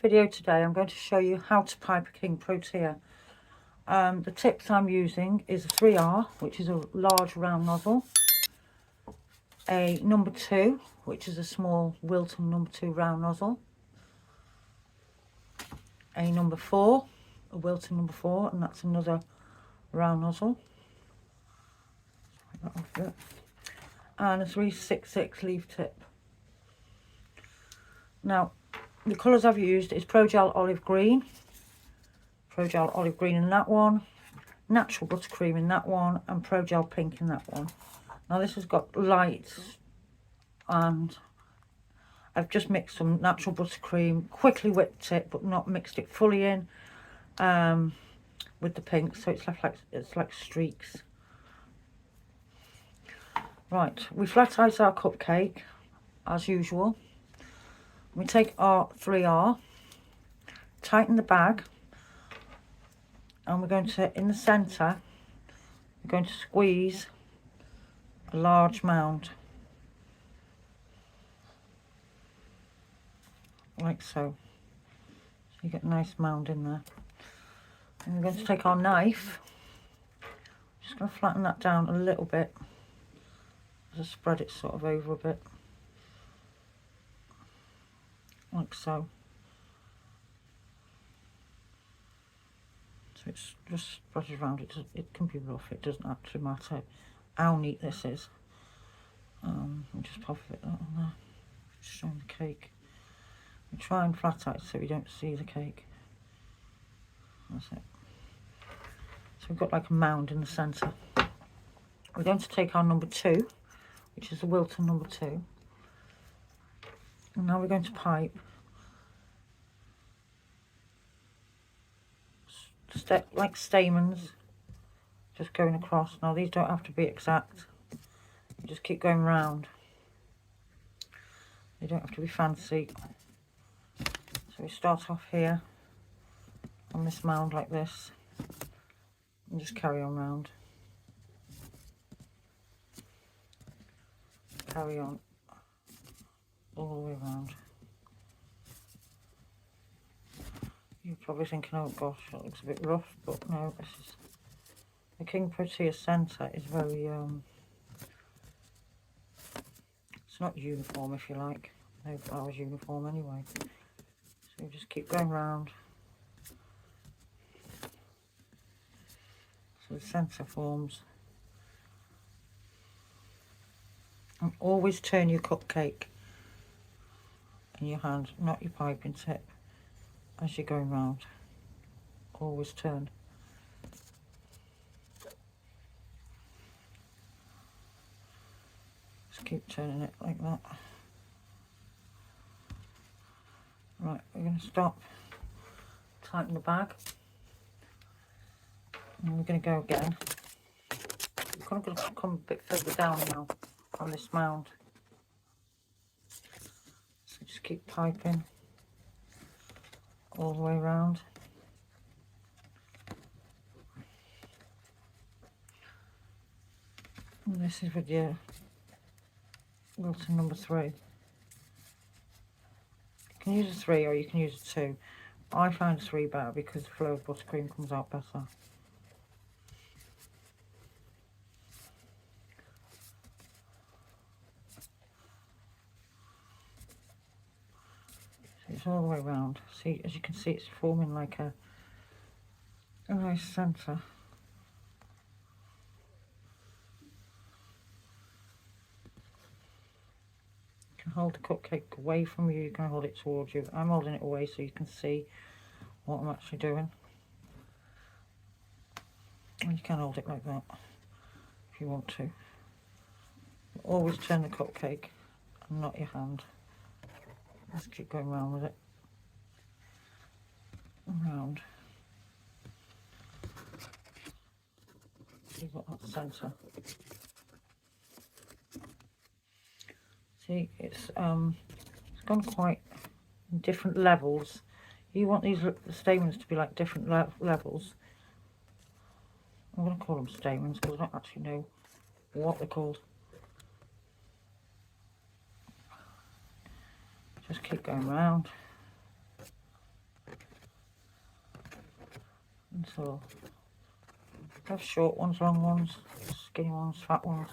video today I'm going to show you how to pipe a King Protea. The tips I'm using is a 3R, which is a large round nozzle, a number 2, which is a small Wilton number 2 round nozzle, a number 4, a Wilton number 4, and that's another round nozzle, and a 366 leaf tip. Now, the colours I've used is Pro-Gel olive green in that one, natural buttercream in that one, and Pro-Gel pink in that one. Now this has got lights, and I've just mixed some natural buttercream, quickly whipped it but not mixed it fully in with the pink, so it's left like streaks. Right, we flat ice our cupcake as usual. We take our 3R, tighten the bag, and we're going to, in the centre, we're going to squeeze a large mound, like so. So you get a nice mound in there. And we're going to take our knife, just going to flatten that down a little bit, just spread it sort of over a bit, like so. So it's just spreads around. It can be rough, it doesn't actually matter how neat this is. I'll just pop it on there, just showing the cake. We try and flat out so we don't see the cake. That's it. So we've got like a mound in the centre. We're going to take our number 2, which is the Wilton number 2. And now we're going to pipe like stamens, just going across. Now these don't have to be exact, you just keep going round. They don't have to be fancy. So we start off here on this mound like this and just carry on round, carry on all the way around. You're probably thinking, oh gosh, that looks a bit rough, but no, this is the King Protea centre is very it's not uniform, if you like. No flower's uniform anyway. So you just keep going round. So the centre forms. And always turn your cupcake in your hand, not your piping tip, as you're going round. Always turn. Just keep turning it like that. Right, we're going to stop, tighten the bag, and we're going to go again. We're kind of going to come a bit further down now on this mound. So just keep piping all the way around. And this is with your Wilton number 3. You can use a 3 or you can use a 2. I find a 3 better because the flow of buttercream comes out better. So it's all the way around. See, as you can see, it's forming like a nice centre. You can hold the cupcake away from you, you can hold it towards you. I'm holding it away so you can see what I'm actually doing. And you can hold it like that if you want to. But always turn the cupcake and not your hand. Just keep going round with it. Round. So you've got that centre. See, it's gone quite different levels. You want these stamens to be like different levels. I'm going to call them stamens because I don't actually know what they're called. Just keep going round. And so have short ones, long ones, skinny ones, fat ones.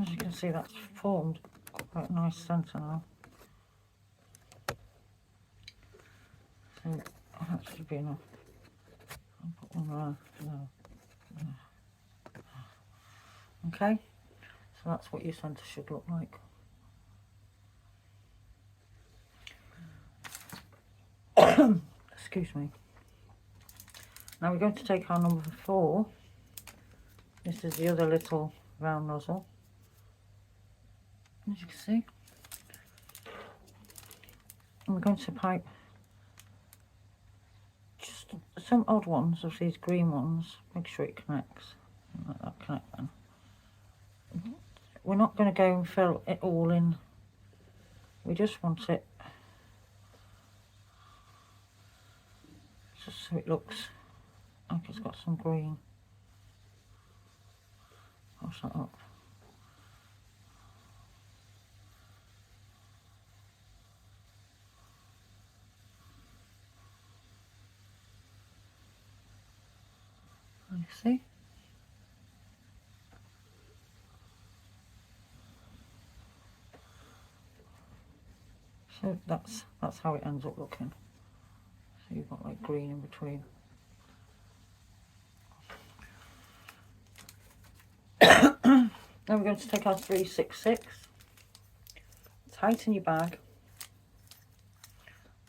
As you can see, that's formed quite a nice centre now. So that should be enough. I'll put one there. No. Okay, so that's what your centre should look like. Excuse me. Now we're going to take our number 4. This is the other little round nozzle, as you can see. And we're going to pipe just some odd ones of these green ones. Make sure it connects. Let that connect then. We're not going to go and fill it all in. We just want it just so it looks like it's got some green. Wash that up. You see? So that's how it ends up looking. So you've got like green in between. Now we're going to take our 366, tighten your bag,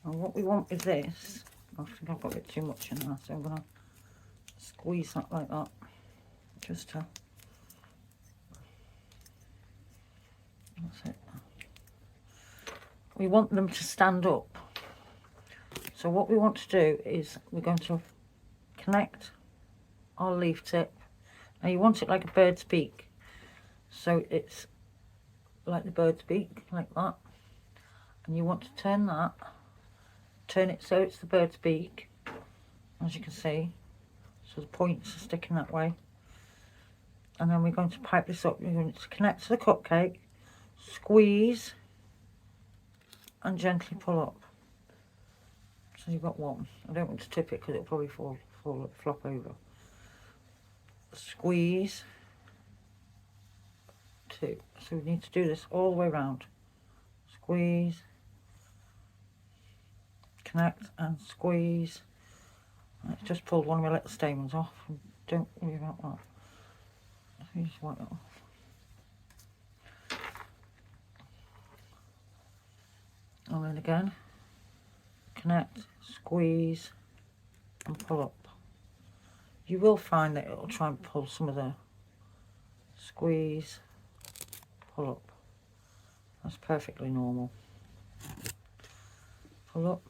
and what we want with this, I think I've got a bit too much in there, so I'm going to squeeze that like that, just to, that's it. We want them to stand up, so what we want to do is we're going to connect our leaf tip. Now you want it like a bird's beak, so it's like the bird's beak, like that, and you want to turn it so it's the bird's beak, as you can see, so the points are sticking that way. And then we're going to pipe this up. We're going to connect to the cupcake, squeeze, and gently pull up. So you've got one. I don't want to tip it because it'll probably flop over. Squeeze, 2. So we need to do this all the way around. Squeeze, connect, and squeeze. Let's just pull one of my little stamens off. Don't worry about that. You just wipe that off. And then again, connect, squeeze, and pull up. You will find that it'll try and pull some of the squeeze, pull up. That's perfectly normal. Pull up.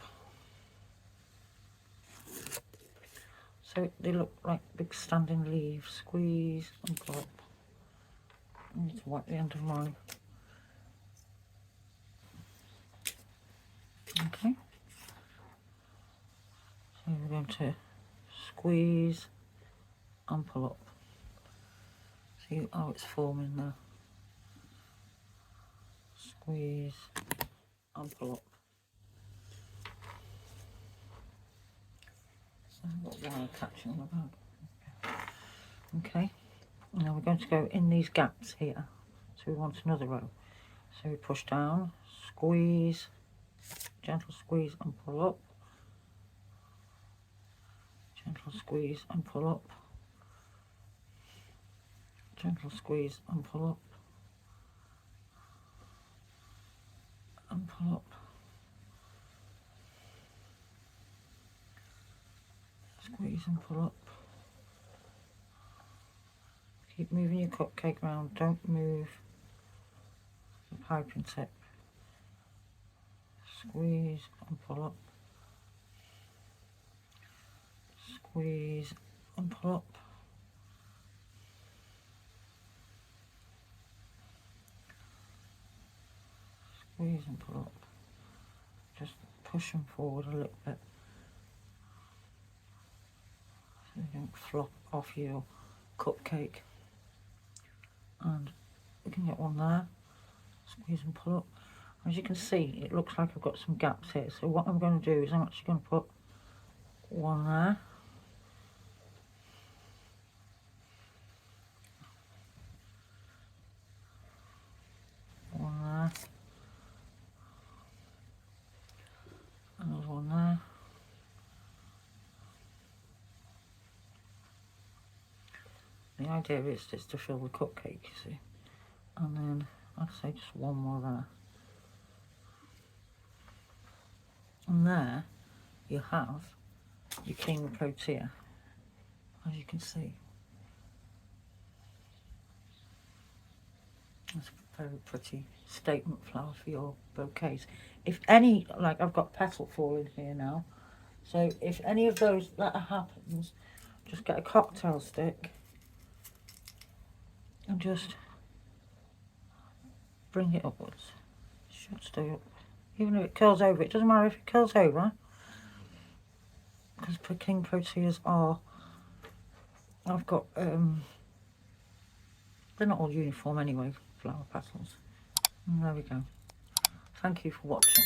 So they look like big standing leaves. Squeeze and pull up. I need to wipe the end of mine. Okay. So we're going to squeeze and pull up. See how it's forming there. Squeeze and pull up. I've got wire catching on the bag. Okay, now we're going to go in these gaps here. So we want another row. So we push down, squeeze, gentle squeeze and pull up. Gentle squeeze and pull up. Gentle squeeze and pull up. And pull up. Squeeze and pull up. Keep moving your cupcake round, don't move the piping tip. Squeeze and pull up. Squeeze and pull up. Squeeze and pull up. Just push them forward a little bit so they don't flop off your cupcake. And we can get one there. Squeeze and pull up. As you can see, it looks like I've got some gaps here. So what I'm going to do is I'm actually going to put one there. One there. Another one there. The idea is just to fill the cupcake, you see. And then I'd say just one more there. And there you have your King Protea, as you can see. That's a very pretty statement flower for your bouquets. If any, like I've got petal falling here now, so if any of those that happens, just get a cocktail stick and just bring it upwards. It should stay up. Even if it curls over, it doesn't matter if it curls over, because King Proteas are, I've got, they're not all uniform anyway, flower petals. And there we go. Thank you for watching.